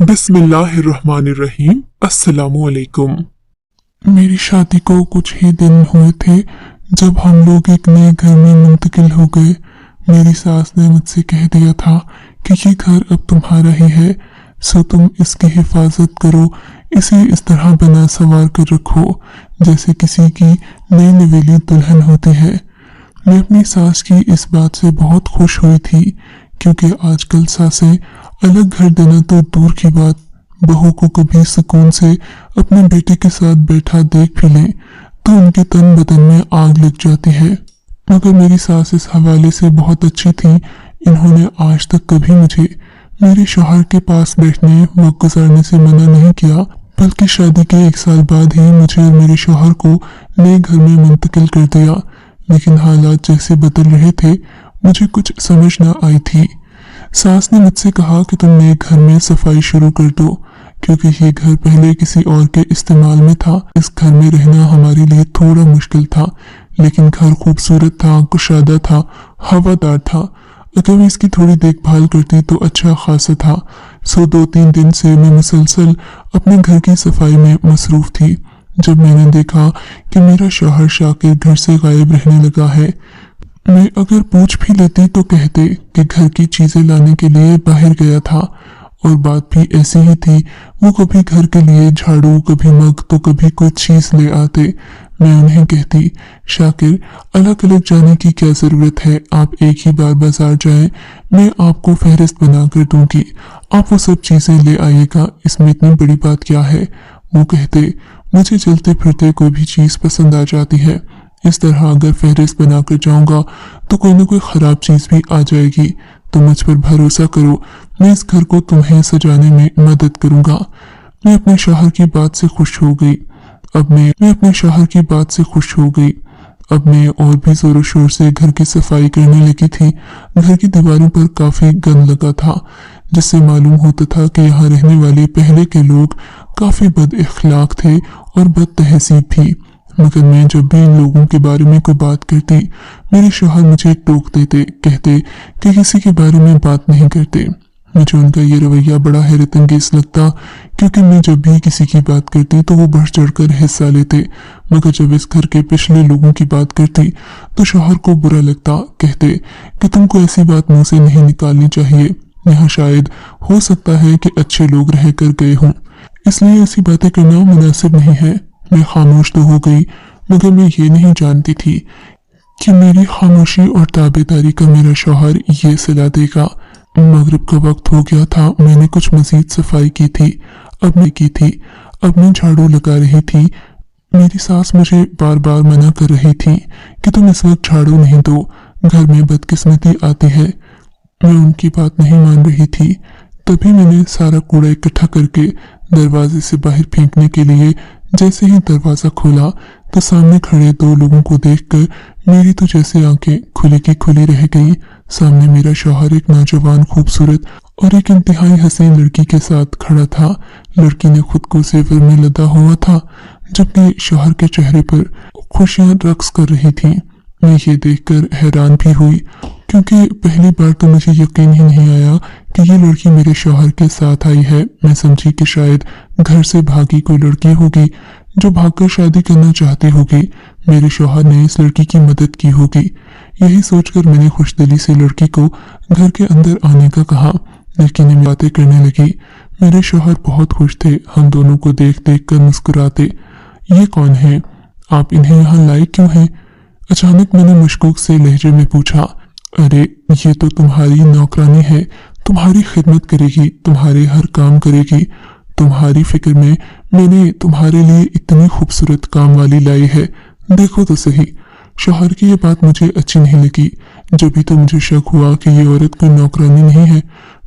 बिस्मिल्लाहिर्रहमानिर्रहीम। अस्सलामुअलैकुम। मेरी शादी को कुछ ही दिन हुए थे जब हम लोग एक नए घर में मुंतकिल हो गए। मेरी सास ने मुझसे कह दिया था कि ये घर अब तुम्हारा ही है, सो तुम इसकी हिफाजत करो, इसे इस तरह बना संवार कर रखो जैसे किसी की नई नवेली दुल्हन होती है। मैं अपनी सास की इस बात से बहुत खुश हुई थी, क्योंकि आजकल सासें अलग घर देना तो दूर की बात, बहू को कभी सुकून से अपने बेटे के साथ बैठा देख भी लें तो उनके तन बदन में आग लग जाती है। मगर मेरी सास इस हवाले से बहुत अच्छी थी। इन्होंने आज तक कभी मुझे मेरे शौहर के पास बैठने वक्त गुजारने से मना नहीं किया, बल्कि शादी के 1 साल बाद ही मुझे और मेरे शौहर को नए घर में मुंतकिल कर दिया। लेकिन हालात जैसे बदल रहे थे, मुझे कुछ समझ न आई थी। सास ने मुझसे कहा कि तुम नए घर में सफाई शुरू कर दो, क्योंकि ये घर पहले किसी और के इस्तेमाल में था। इस घर में रहना हमारे लिए थोड़ा मुश्किल था, लेकिन घर खूबसूरत था, कुशादा था, हवादार था। अगर मैं इसकी थोड़ी देखभाल करती तो अच्छा खासा था। सो 2-3 दिन से मैं मुसलसल अपने घर की सफाई में मसरूफ थी, जब मैंने देखा कि मेरा शौहर शाकिर घर से गायब रहने लगा है। मैं अगर पूछ भी लेती तो कहते कि घर की चीजें लाने के लिए बाहर गया था, और बात भी ऐसी ही थी। वो कभी घर के लिए झाड़ू, कभी मग, तो कभी कोई चीज ले आते। मैं उन्हें कहती, शाकिर अलग अलग जाने की क्या जरूरत है, आप एक ही बार बाजार जाएं, मैं आपको फहरिस्त बना कर दूंगी, आप वो सब चीजें ले आइएगा, इसमें इतनी बड़ी बात क्या है। वो कहते, मुझे चलते फिरते कोई भी चीज पसंद आ जाती है, इस तरह अगर फहरिस्त बनाकर जाऊंगा तो कोई ना कोई खराब चीज भी आ जाएगी। तो मुझ पर भरोसा करो, मैं इस घर को तुम्हें सजाने में मदद करूंगा। मैं अपने शौहर की बात से खुश हो गई। अब मैं और भी जोरों शोर से घर की सफाई करने लगी थी। घर की दीवारों पर काफी गंद लगा था, जिससे मालूम होता था कि यहाँ रहने वाले पहले के लोग काफी बद इखलाक थे और बद तहसीब भी। मगर मैं जब भी इन लोगों के बारे में कोई बात करती, मेरे शौहर मुझे टोक देते, कहते कि किसी के बारे में बात नहीं करते। मुझे उनका ये रवैया बड़ा हैरत अंगेज लगता, क्योंकि मैं जब भी किसी की बात करती तो वो बढ़ चढ़कर हिस्सा लेते, मगर जब इस घर के पिछले लोगों की बात करती तो शौहर को बुरा लगता, कहते कि तुमको ऐसी बात मुंह से नहीं निकालनी चाहिए, यहाँ शायद हो सकता है कि अच्छे लोग रह कर गए हों, इसलिए ऐसी बातें करना मुनासिब नहीं है। मैं खामोश तो हो गई, मगर मैं ये नहीं जानती थी कि मेरी खामोशी और ताबेदारी का मेरा शौहर ये सिला देगा। मगरिब का वक्त हो गया था। मैंने कुछ मजीद सफाई की थी। अब मैं झाड़ू लगा रही थी। मेरी सास मुझे बार बार मना कर रही थी कि तुम इस वक्त झाड़ू नहीं दो, घर में बदकिस्मती आती है। मैं उनकी बात नहीं मान रही थी। तभी मैंने सारा कूड़ा इकट्ठा करके दरवाजे से बाहर फेंकने के लिए जैसे ही दरवाजा खोला तो सामने खड़े 2 लोगों को देखकर मेरी तो जैसे आंखें खुली की खुली रह गईं। सामने मेरा शौहर एक नौजवान, खूबसूरत और एक इंतहाई हसीन लड़की के साथ खड़ा था। लड़की ने खुद को जेवर में लदा हुआ था, जबकि शौहर के चेहरे पर खुशियां रक्स कर रही थीं। मैं ये देखकर हैरान भी हुई, क्योंकि पहली बार तो मुझे यकीन ही नहीं आया कि ये लड़की मेरे शौहर के साथ आई है। मैं समझी कि शायद घर से भागी कोई लड़की होगी जो भागकर शादी करना चाहती होगी। मेरे शौहर ने इस लड़की की मदद की होगी। यही सोचकर मैंने खुशदिली से लड़की को घर के अंदर आने का कहा। लड़की ने बातें करने लगी। मेरे शौहर बहुत खुश थे। हम दोनों को देख देख कर मुस्कुराते। ये कौन है? आप इन्हें यहाँ लाए क्यों हैं? अचानक मैंने मशकूक से लहजे में पूछा। अरे, ये तो तुम्हारी नौकरानी है, तुम्हारी खिदमत करेगी, तुम्हारे हर काम करेगी। तुम्हारी फिक्र में मैंने तुम्हारे लिए इतनी खूबसूरत काम वाली लाई है, देखो तो सही। शौहर की ये बात मुझे अच्छी नहीं लगी। जब भी तो मुझे शक हुआ कि ये औरत कोई नौकरानी नहीं है।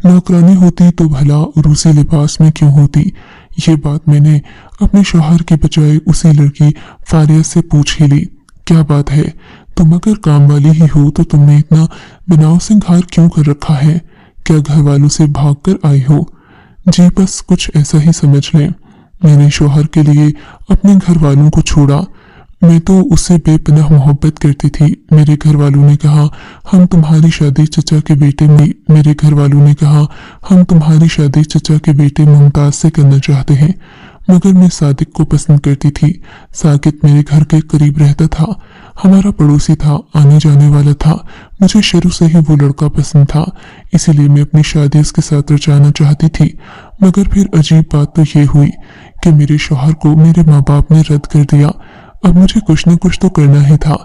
नौकरानी होती तो भला रूसी लिबास में क्यों होती। ये बात मैंने अपने शौहर के बजाय उसी लड़की फारिया से पूछ ही ली। क्या बात है, तुम अगर काम वाली ही हो तो तुमने इतना बनाव सिंगार क्यों कर रखा है? क्या घर वालों से भाग कर आई हो? जी बस कुछ ऐसा ही समझ लें। मैंने शौहर के लिए अपने घर वालों को छोड़ा। मैं तो उससे बेपनाह मोहब्बत करती थी। मेरे घर वालों ने कहा हम तुम्हारी शादी चचा के बेटे मेरे घर वालों ने कहा हम तुम्हारी शादी चचा के बेटे मुमताज से करना चाहते हैं, मगर मैं सादिक को पसंद करती थी। साकिब मेरे घर के करीब रहता था, हमारा पड़ोसी था, आने जाने वाला था। मुझे शुरू से ही वो लड़का पसंद था, इसीलिए मैं अपनी शादी उसके साथ रचाना चाहती थी। मगर फिर अजीब बात तो ये हुई कि मेरे शौहर को मेरे माँ बाप ने रद्द कर दिया। अब मुझे कुछ न कुछ तो करना ही था।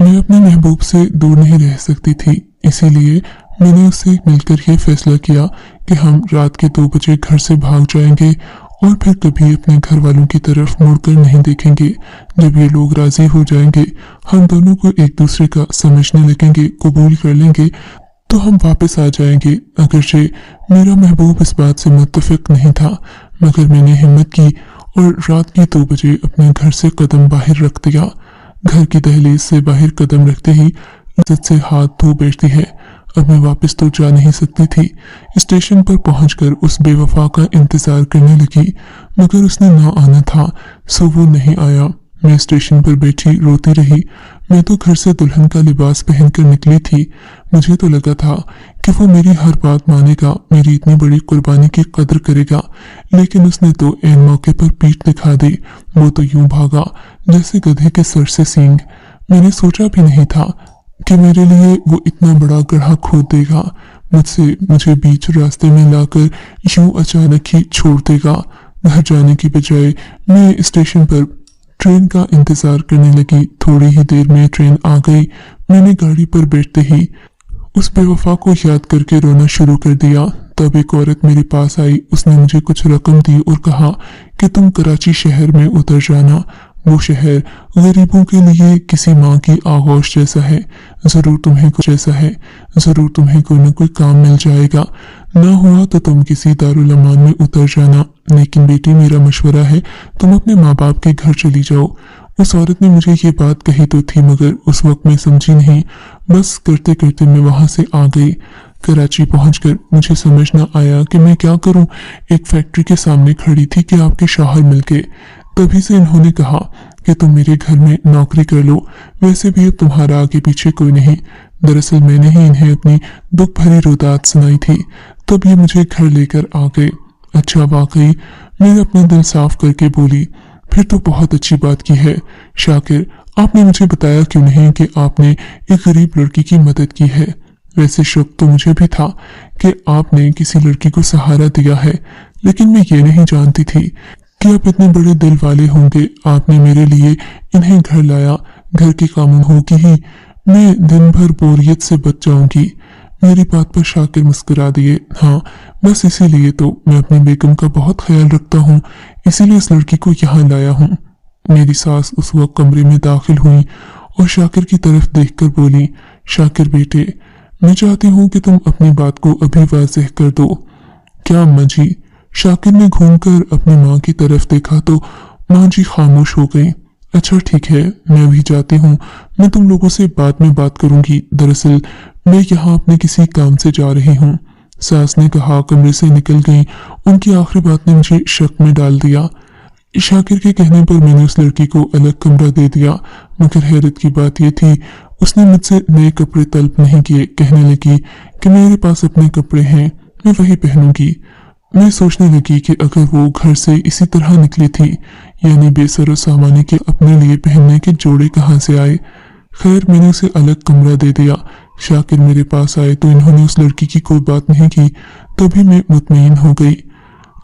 मैं अपने महबूब से दूर नहीं रह सकती थी, इसीलिए मैंने उससे मिलकर यह फैसला किया कि हम रात के 2 बजे घर से भाग जाएंगे और फिर कभी अपने घर वालों की तरफ मुड़कर नहीं देखेंगे। जब ये लोग राजी हो जाएंगे, हम दोनों को एक दूसरे का समझने लगेंगे, कबूल कर लेंगे, तो हम वापस आ जाएंगे। अगरचे मेरा महबूब इस बात से मुत्तफिक नहीं था, मगर मैंने हिम्मत की और रात के 2 बजे अपने घर से कदम बाहर रख दिया। घर की दहलीज से बाहर कदम रखते ही इज्जत से हाथ धो बैठती है। अब मैं वापस तो जा नहीं सकती थी। स्टेशन पर पहुंचकर उस बेवफा का इंतजार करने लगी, मगर उसने ना आना था, सो वो नहीं आया। मैं स्टेशन पर बैठी रोती रही। मैं तो घर से दुल्हन का लिबास पहनकर निकली थी। मुझे तो लगा था कि वो मेरी हर बात मानेगा, मेरी इतनी बड़ी कुर्बानी की कदर करेगा, लेकिन उसने तो ऐन मौके पर पीठ दिखा दी। वो तो यूं भागा जैसे गधे के सर से सींग। मैंने सोचा भी नहीं था कि मेरे लिए वो इतना बड़ा गड्ढा खोद देगा, मुझे बीच रास्ते में लाकर यूं अचानक ही छोड़ देगा। घर जाने की बजाय मैं स्टेशन पर ट्रेन का इंतजार करने लगी। थोड़ी ही देर में ट्रेन आ गई। मैंने गाड़ी पर बैठते ही उस बेवफा को याद करके रोना शुरू कर दिया। तब एक औरत मेरे पास आई। उसने मुझे कुछ रकम दी और कहा कि तुम कराची शहर में उतर जाना। वो शहर गरीबों के लिए किसी माँ की आगोश जैसा है। जरूर तुम्हें कोई न कोई काम मिल जाएगा। ना हुआ तो तुम किसी दारुल अमान में उतर जाना। लेकिन बेटी, मेरा मशवरा है, तुम अपने माँ बाप के घर चली जाओ। उस औरत ने मुझे ये बात कही तो थी, मगर उस वक्त मैं समझी नहीं। बस करते करते मैं वहां से आ गई। कराची पहुंचकर मुझे समझ न आया कि मैं क्या करूं। एक फैक्ट्री के सामने खड़ी थी कि आपके शौहर मिल गए। तभी से इन्होंने कहा कि तुम मेरे घर में नौकरी कर लो, वैसे भी अब तुम्हारा आगे पीछे कोई नहीं। दरअसल मैंने ही इन्हें अपनी दुख भरी रुदात सुनाई थी, तब ये मुझे घर लेकर आ गए। अच्छा, वाकई, मैंने अपना दिल साफ करके बोली। फिर तो बहुत अच्छी बात की है शाकिर, आपने मुझे बताया क्यों नहीं कि आपने एक गरीब लड़की की मदद की है। वैसे शक तो मुझे भी था कि आपने किसी लड़की को सहारा दिया है, लेकिन मैं ये नहीं जानती थी कि आप इतने बड़े दिल वाले होंगे। आपने मेरे लिए इन्हें घर लाया। घर के कामों होगी ही, मैं दिन भर बोरियत से बच जाऊंगी। मेरी बात पर शाकिर मुस्कुरा दिए। हाँ, बस इसीलिए तो मैं अपनी बेगम का बहुत ख्याल रखता हूँ, इसीलिए इस लड़की को यहाँ लाया हूँ। मेरी सास उस वक्त कमरे में दाखिल हुई और शाकिर की तरफ देखकर बोली, शाकिर बेटे, मैं चाहती हूँ कि तुम अपनी बात को अभी वाज़ेह कर दो। क्या अम्मा जी? शाकिर ने घूमकर अपनी माँ की तरफ देखा तो माँ जी खामोश हो गई। अच्छा ठीक है, मैं अभी जाती हूँ, मैं तुम लोगों से बाद में बात करूंगी। दरअसल मैं यहाँ अपने किसी काम से जा रही हूँ। सास ने कहा, कमरे से निकल गई। उनकी आखिरी बात ने मुझे शक में डाल दिया। शाकिर के कहने पर मैंने उस लड़की को अलग कमरा दे दिया, मगर हैरत की बात यह थी उसने मुझसे नए कपड़े तलब नहीं किए। कहने लगी कि मेरे पास अपने कपड़े हैं, मैं वही पहनूंगी। मैं सोचने लगी कि अगर वो घर से इसी तरह निकली थी, यानी बेसर सामानी के अपने लिए पहनने के जोड़े कहाँ से आए। खैर, मैंने उसे अलग कमरा दे दिया। शाकिर मेरे पास आए तो इन्होंने उस लड़की की कोई बात नहीं की, तभी मैं मुतमईन हो गई।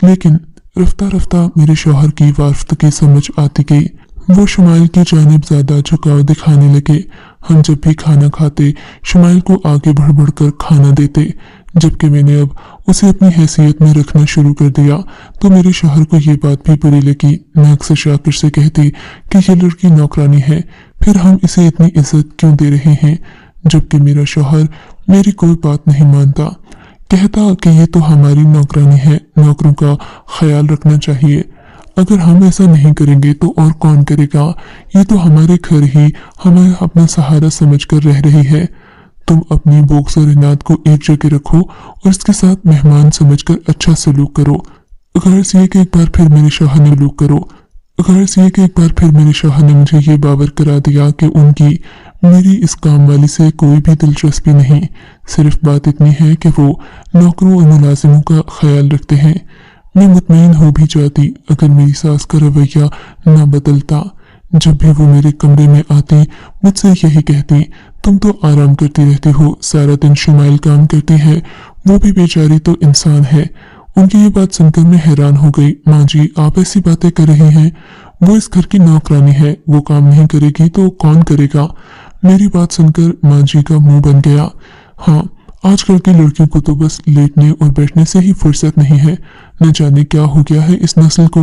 लेकिन रफ्ता रफ्ता मेरे शौहर की वारफ्तगी समझ आती गई। वो शुमाइल की जानिब ज्यादा झुकाव दिखाने लगे। हम जब भी खाना खाते, शुमाइल को आगे बढ़ बढ़ कर खाना देते, जबकि मैंने अब उसे अपनी हैसियत में रखना शुरू कर दिया। तो मेरे शौहर को ये बात भी बुरी लगी। मैं अक्सर शाकिर से कहती कि ये लड़की नौकरानी है, फिर हम इसे इतनी इज्जत क्यों दे रहे हैं, जबकि मेरा शौहर मेरी कोई बात नहीं मानता। कहता कि ये तो हमारी नौकरानी है, नौकरों का ख्याल रखना चाहिए। अगर हम ऐसा नहीं करेंगे तो और कौन करेगा। ये तो हमारे घर ही हमें अपना सहारा समझकर रह रही है। तुम अपनी बोक्स और इनाद को एक जगह रखो और इसके साथ मेहमान समझकर अच्छा सलूक करो। गर्ज ये कि एक बार फिर मेरे शौहर ने सलूक करो। गर्ज ये कि एक बार फिर मेरे शौहर ने मुझे ये बावर करा दिया कि उनकी मेरी इस काम वाली से कोई भी दिलचस्पी नहीं। सिर्फ बात इतनी है कि वो नौकरों और मुलाजिमों का ख्याल रखते हैं। मैं मुतमईन हो भी जाती अगर मेरी सास का रवैया ना बदलता। जब भी वो मेरे कमरे में आती मुझसे यही कहती, तुम तो आराम करती रहती हो, सारा दिन शुमाइल काम करती है, वो भी बेचारी तो इंसान है। उनकी ये बात सुनकर मैं हैरान हो गई। माँ जी, आप ऐसी बातें कर रही हैं? वो इस घर की नौकरानी है, वो काम नहीं करेगी तो कौन करेगा? मेरी बात सुनकर माँ जी का मुंह बन गया। हाँ, आजकल की लड़कियों को तो बस लेटने और बैठने से ही फुर्सत नहीं है। न जाने क्या हो गया है इस नस्ल को।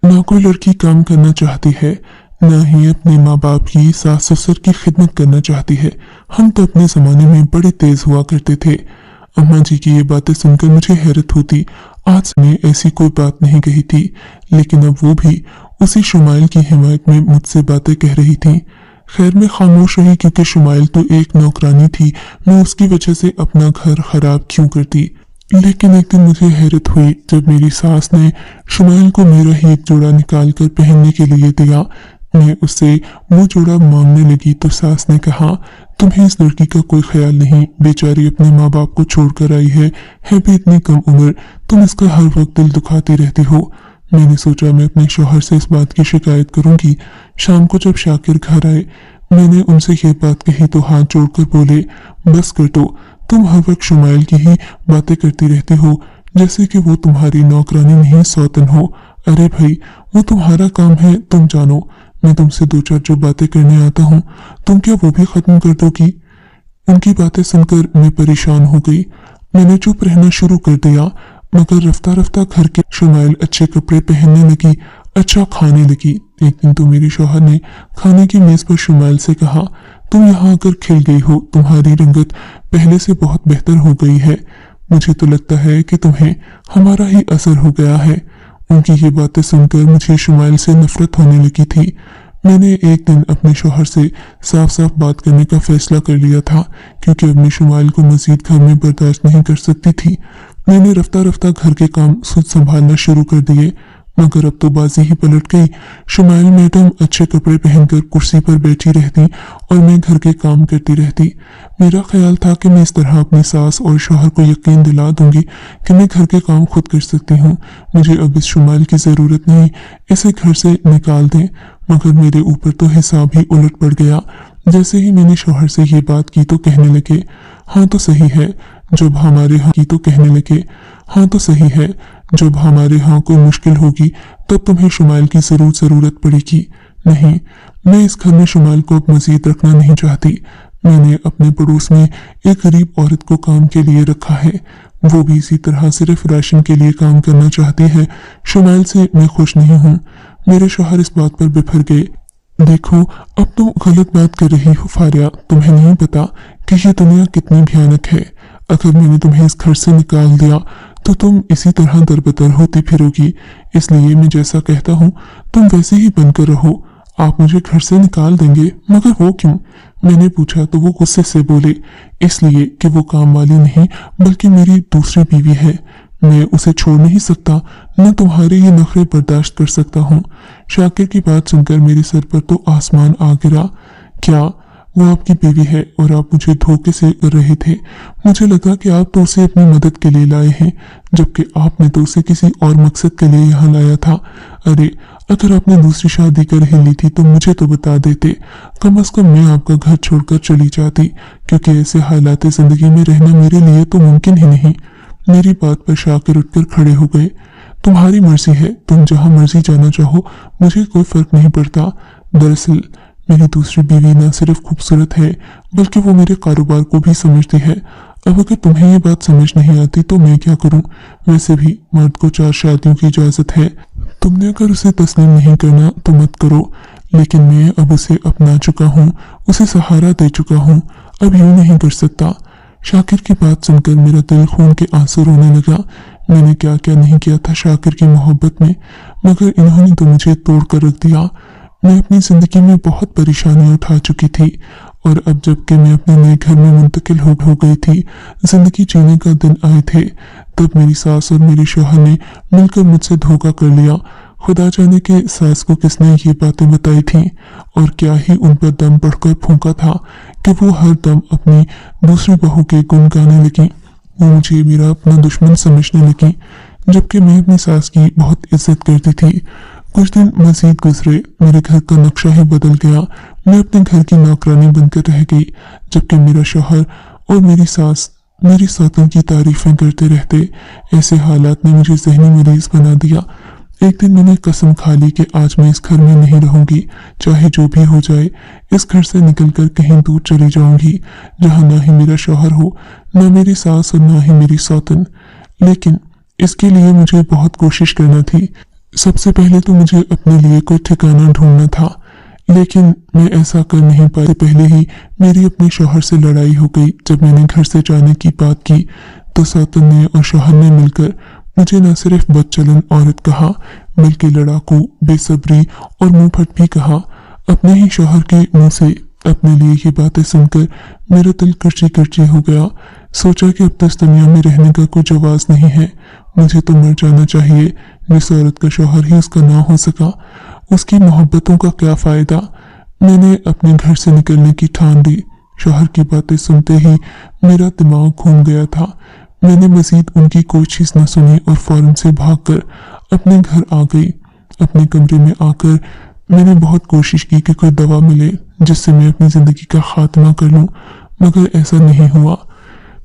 ना कोई लड़की काम करना चाहती है, ना ही अपने माँ बाप की, सास ससुर की खिदमत करना चाहती है। हम तो अपने जमाने में बड़े तेज हुआ करते थे। अम्मा जी की ये बातें सुनकर मुझे हैरत होती। आज ने ऐसी कोई बात नहीं कही थी, लेकिन अब वो भी उसी शुमाइल की हिमायत में मुझसे बातें कह रही थी। खैर मैं खामोश रही क्योंकि शुमाइल तो एक नौकरानी थी, मैं उसकी वजह से अपना घर खराब क्यों करती। लेकिन एक दिन मुझे हैरत हुई जब मेरी सास ने शुमाइल को मेरा ही एक जोड़ा निकाल कर पहनने के लिए दिया। मैं उससे वो जोड़ा मांगने लगी तो सास ने कहा, तुम्हें इस लड़की का कोई ख्याल नहीं, बेचारी अपने माँ बाप को छोड़कर आई है भी इतनी कम उम्र, तुम इसका हर वक्त दिल दुखाती रहती हो। मैंने सोचा मैं अपने शौहर से इस बात की शिकायत करूंगी। शाम को जब शाकिर घर आए, मैंने उनसे ये बात कही तो हाथ जोड़कर बोले, बस कर दो, तुम हर वक्त शुमाइल की ही बातें करती रहती हो, जैसे कि वो तुम्हारी नौकरानी नहीं सौतन हो। अरे भाई, वो तुम्हारा काम है, तुम जानो। मैं तुमसे दो चार जो बातें करने आता हूँ, तुम क्या वो भी खत्म कर दोगी? उनकी बातें सुनकर मैं परेशान हो गई। मैंने चुप रहना शुरू कर दिया, मगर रफ्ता रफ्ता घर के शुमाइल अच्छे कपड़े पहनने लगी, अच्छा खाने लगी। एक दिन तो मेरे शौहर ने खाने की मेज पर शुमाइल से कहा, तुम यहाँ आकर खिल गई हो, तुम्हारी रंगत पहले से बहुत बेहतर हो गई है। मुझे तो लगता है कि तुम्हें हमारा ही असर हो गया है। उनकी ये बातें सुनकर मुझे शुमाइल से नफरत होने लगी थी। मैंने एक दिन अपने शौहर से साफ साफ बात करने का फैसला कर लिया था, क्योंकि अब मैं शुमाइल को मजीद घर में बर्दाश्त नहीं कर सकती थी। मैंने रफ्ता रफ्ता घर के काम खुद संभालना शुरू कर दिए, मगर अब तो बाजी ही पलट गई। शुमाइल मैडम अच्छे कपड़े पहनकर कुर्सी पर बैठी रहती और मैं घर के काम करती रहती। मेरा ख्याल था कि मैं इस तरह अपनी सास और शौहर को यकीन दिला दूंगी कि मैं घर के काम खुद कर सकती हूँ। मुझे अब इस शुमाइल की ज़रूरत नहीं, इसे घर से निकाल दें। मगर मेरे ऊपर तो हिसाब ही उलट पड़ गया। जैसे ही मैंने शौहर से ये बात की तो कहने लगे, हाँ तो सही है, जब हमारे यहाँ की तो कहने लगे, हाँ तो सही है, जब हमारे यहाँ कोई मुश्किल होगी तब तुम्हें शुमाइल की ज़रूरत पड़ेगी। नहीं, मैं इस घर में शुमाइल को अब मजीद रखना नहीं चाहती। मैंने अपने पड़ोस में एक गरीब औरत को काम के लिए रखा है, वो भी इसी तरह सिर्फ राशन के लिए काम करना चाहती है। शुमाइल से मैं खुश नहीं हूँ। मेरे शौहर इस बात पर बिफर गए। देखो, अब तुम गलत बात कर रही हो फारिया, तुम्हें नहीं पता कि ये दुनिया कितनी भयानक है। अगर मैंने तुम्हें इस घर से निकाल दिया तो तुम इसी तरह दरबदर होती फिरोगी। इसलिए मैं जैसा कहता हूँ तुम वैसे ही बनकर रहो। आप मुझे घर से निकाल देंगे, मगर वो क्यों? मैंने पूछा तो वो गुस्से से बोले, इसलिए कि वो काम वाली नहीं बल्कि मेरी दूसरी बीवी है। मैं उसे छोड़ नहीं सकता, न तुम्हारे ये नखरे बर्दाश्त कर सकता हूँ। शाकिर की बात सुनकर मेरे सर पर तो आसमान आ गिरा। क्या वो आपकी बीवी है और आप मुझे धोखे से कर रहे थे? मुझे लगा कि आप तो उसे अपनी मदद के लिए लाए हैं, जबकि आपने तो उसे किसी और मकसद के लिए यहाँ लाया था। अरे, अगर आपने दूसरी शादी कर ही ली थी तो मुझे तो बता देते, कम से कम मैं आपका घर छोड़कर चली जाती, क्योंकि ऐसे हालात जिंदगी में रहना मेरे लिए तो मुमकिन ही नहीं। मेरी बात पर शाकिर उठकर खड़े हो गए। तुम्हारी मर्जी है, तुम जहाँ मर्जी जाना चाहो, मुझे कोई फर्क नहीं पड़ता। दरअसल मेरी दूसरी बीवी न सिर्फ खूबसूरत है बल्कि वो मेरे कारोबार को भी समझती है। अब अगर तुम्हें ये बात समझ नहीं आती तो मैं क्या करूं? वैसे भी मर्द को 4 शादियों की इजाजत है। तुमने अगर उसे तस्लीम नहीं करना तो मत करो, लेकिन मैं अब उसे अपना चुका हूँ, उसे सहारा दे चुका हूँ, अब यूं नहीं कर सकता। शाकिर की बात सुनकर मेरा दिल खून के आंसू रोने लगा। मैंने क्या क्या नहीं किया था शाकिर की मोहब्बत में, मगर इन्होंने तो मुझे तोड़ कर रख दिया। मैं अपनी जिंदगी में बहुत परेशानियां उठा चुकी थी और अब जबकि मैं अपने नए घर में मुंतकिल हो गई थी, जिंदगी जीने का दिन आए थे, तब मेरी सास और मेरे शौहर ने मिलकर मुझसे धोखा कर लिया। खुदा जाने के सास को किसने ये बातें बताई थी और क्या ही उन पर दम बढ़कर फूंका था कि वो हर दम अपनी दूसरी बहू के गुण गाने लगी। वो मुझे मेरा अपना दुश्मन समझने लगी, जबकि मैं अपनी सास की बहुत इज्जत करती थी। कुछ दिन मजीद गुजरे, मेरे घर का नक्शा ही बदल गया। मैं अपने घर की नौकरानी बनकर रह गई, जबकि मेरा शौहर और मेरी सास मेरी सौतन की तारीफें करते रहते। ऐसे हालात ने मुझे जहनी मरीज बना दिया। एक दिन मैंने कसम खा ली कि आज मैं इस घर में नहीं रहूंगी, चाहे जो भी हो जाए। इस घर से निकलकर कहीं दूर चली जाऊंगी, जहां ना ही मेरा शौहर हो, ना मेरी सास और ना ही मेरी सौतन। लेकिन इसके लिए मुझे बहुत कोशिश करना थी। सबसे पहले तो मुझे अपने लिए कोई ठिकाना ढूंढना था, लेकिन मैं ऐसा कर नहीं पाई। पहले ही मेरी अपने शौहर से लड़ाई हो गई। जब मैंने घर से जाने की बात की तो सौतन ने और शौहर ने मिलकर मुझे न सिर्फ बदचलन औरत कहा, बल्कि लड़ाकू, बेसब्री और मुंहफट भी कहा। अपने ही शौहर के मुंह से अपने लिए ये बातें सुनकर मेरा दिल करची करची हो गया। सोचा कि अब तो इस दुनिया में रहने का कोई जवाब नहीं है, मुझे तो मर जाना चाहिए। जिस औरत का शौहर ही उसका ना हो सका, उसकी मोहब्बतों का क्या फायदा। मैंने अपने घर से निकलने की ठान ली। शौहर की बातें सुनते ही मेरा दिमाग घूम गया था। मैंने मजीद उनकी कोई चीज न सुनी और फौरन से भागकर अपने घर आ गई। अपने कमरे में आकर मैंने बहुत कोशिश की कि कोई दवा मिले जिससे मैं अपनी जिंदगी का खात्मा कर लूं, मगर ऐसा नहीं हुआ।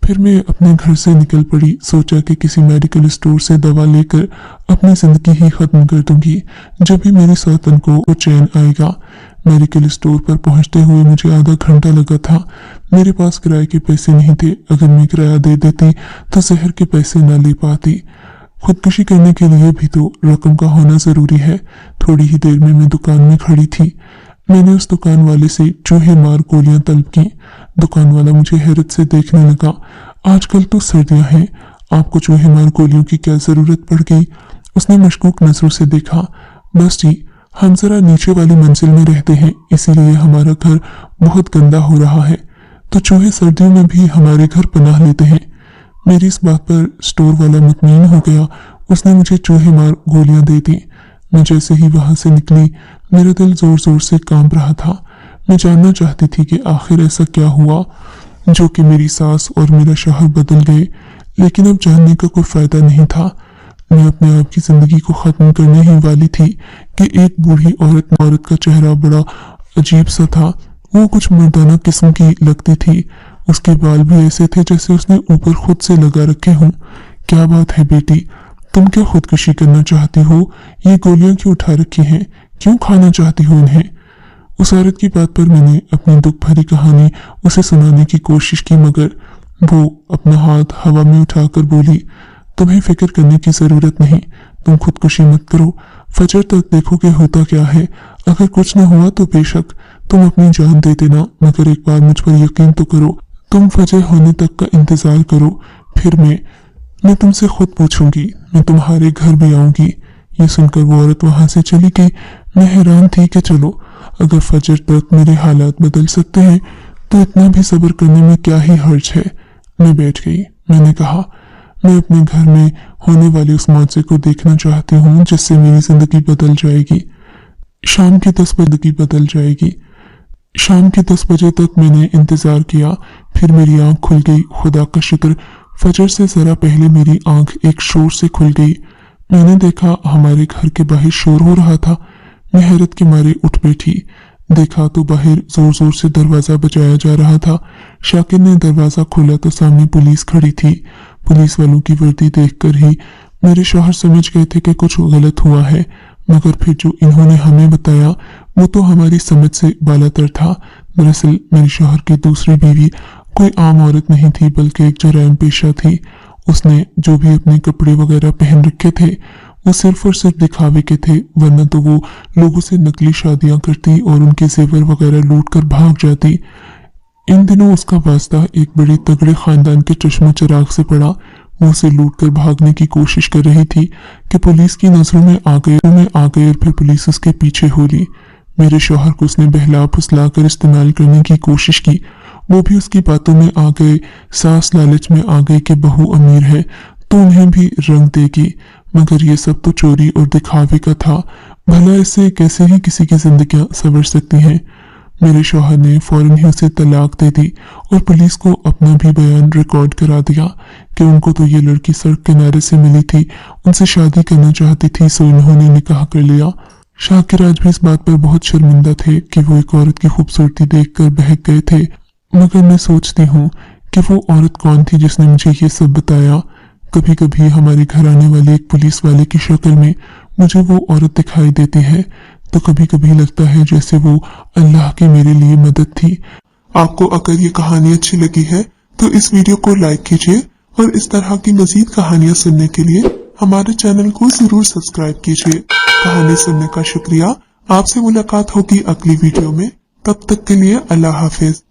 फिर मैं अपने घर से निकल पड़ी। सोचा कि किसी मेडिकल स्टोर से दवा लेकर अपनी जिंदगी ही खत्म कर दूंगी। जब भी मेरी सौतन को चैन आएगा। मेडिकल स्टोर पर पहुंचते हुए मुझे आधा घंटा लगा था। मेरे पास किराए के पैसे नहीं थे। अगर मैं किराया दे देती तो शहर के पैसे न ले पाती। खुदकुशी करने के लिए भी तो रकम का होना जरूरी है। थोड़ी ही देर में मैं दुकान में खड़ी थी। मैंने उस दुकान वाले से चूहे मार गोलियां तलब की। दुकान वाला मुझे हैरत से देखने लगा। आजकल तो सर्दियां हैं, आपको चूहे मार गोलियों की क्या जरूरत पड़ गई? उसने मशकूक नजरों से देखा। बस जी, हम जरा नीचे वाली मंजिल में रहते हैं, इसीलिए हमारा घर बहुत गंदा हो रहा है, तो चूहे सर्दियों में भी हमारे घर पनाह लेते हैं। मेरी इस बात पर स्टोर वाला मुतमईन हो गया। उसने मुझे चूहे मार गोलियां दे दी। मैं जैसे ही वहां से निकली, मेरा दिल जोर जोर से कांप रहा था। मैं जानना चाहती थी कि आखिर ऐसा क्या हुआ जो कि मेरी सास और मेरा शौहर बदल गए, लेकिन अब जानने का कोई फायदा नहीं था। मैं अपने आप की जिंदगी को खत्म करने ही वाली थी कि एक बूढ़ी औरत का चेहरा बड़ा अजीब सा था। वो कुछ मर्दाना किस्म की लगती थी। उसके बाल भी ऐसे थे जैसे उसने ऊपर खुद से लगा रखे हों। क्या बात है बेटी, तुम क्या खुदकुशी करना चाहती हो? ये गोलियां क्यों उठा रखी हैं? क्यों खाना चाहती हो इन्हें? उस औरत की बात पर मैंने अपनी दुख भरी कहानी उसे सुनाने की कोशिश की, मगर वो अपना हाथ हवा में उठाकर बोली, तुम्हें फिक्र करने की जरूरत नहीं, तुम खुदकुशी मत करो। फजर तक देखो कि होता क्या है। अगर कुछ न हुआ तो बेशक तुम अपनी जान दे देना, मगर एक बार मुझ पर यकीन तो करो। तुम फजर होने तक का इंतजार करो, फिर मैं तुमसे खुद पूछूंगी, मैं तुम्हारे घर भी आऊंगी। ये सुनकर वो औरत वहां से चली गई। मैं हैरान थी कि चलो, अगर फजर तक मेरे हालात बदल सकते हैं तो इतना भी सब्र करने में क्या ही हर्ज है। मैं बैठ गई। मैंने कहा, मैं अपने घर में होने वाली उस मौजे को देखना चाहती हूँ जिससे मेरी जिंदगी बदल जाएगी। शाम की 10 बजे बदल जाएगी। शाम के 10 बजे तक मैंने इंतजार किया, फिर मेरी आंख खुल गई। खुदा का शुक्र, फजर से जरा पहले मेरी आंख एक शोर से खुल गई। मैंने देखा हमारे घर के बाहर शोर हो रहा था। मैं हैरत के मारे उठ बैठी। देखा तो बाहर जोर जोर से दरवाजा बजाया जा रहा था। शाकिर ने दरवाजा खोला तो सामने पुलिस खड़ी थी। पुलिस वालों की वर्दी देखकर ही मेरे शौहर समझ गए थे कि कुछ गलत हुआ है, मगर फिर जो इन्होंने हमें बताया वो तो हमारी समझ से बालातर था। दरअसल मेरे शौहर की दूसरी बीवी कोई आम औरत नहीं थी, बल्कि एक जराइम पेशा थी। उसने जो भी अपने कपड़े वगैरह पहन रखे थे वो सिर्फ और सिर्फ दिखावे के थे, वरना तो वो लोगों से नकली शादियां करती और उनके जेवर वगैरह लूट कर भाग जाती। इन दिनों उसका वास्ता एक बड़े तगड़े खानदान के चश्मा चिराग से पड़ा। वो उसे लूट कर भागने की कोशिश कर रही थी कि पुलिस की नजरों में आ गए और फिर पुलिस उसके पीछे हो ली। मेरे शौहर को उसने बहला फुसला कर इस्तेमाल करने की कोशिश की। वो भी उसकी बातों में आ गए। सास लालच में आ गई कि बहू अमीर है तो उन्हें भी रंग देगी, मगर ये सब तो चोरी और दिखावे का था। भला इससे कैसे ही किसी की जिंदगियां संवर सकती हैं। मेरे शौहर ने फौरन ही उसे तलाक दे दी और पुलिस को अपना भी बयान रिकॉर्ड करा दिया कि उनको तो ये लड़की सड़क किनारे से मिली थी, उनसे शादी करना चाहती थी, सो उन्होंने निकाह कर लिया। शाकिर आज भी इस बात पर बहुत शर्मिंदा थे कि वो एक औरत की खूबसूरती देखकर बहक गए थे, मगर मैं सोचती हूँ कि वो औरत कौन थी जिसने मुझे ये सब बताया। कभी कभी हमारे घर आने वाले एक पुलिस वाले की शक्ल में मुझे वो औरत दिखाई देती है, तो कभी कभी लगता है जैसे वो अल्लाह की मेरे लिए मदद थी। आपको अगर ये कहानी अच्छी लगी है तो इस वीडियो को लाइक कीजिए और इस तरह की मजीद कहानियां सुनने के लिए हमारे चैनल को जरूर सब्सक्राइब कीजिए। कहानी सुनने का शुक्रिया। आपसे मुलाकात होगी अगली वीडियो में। तब तक के लिए अल्लाह हाफिज।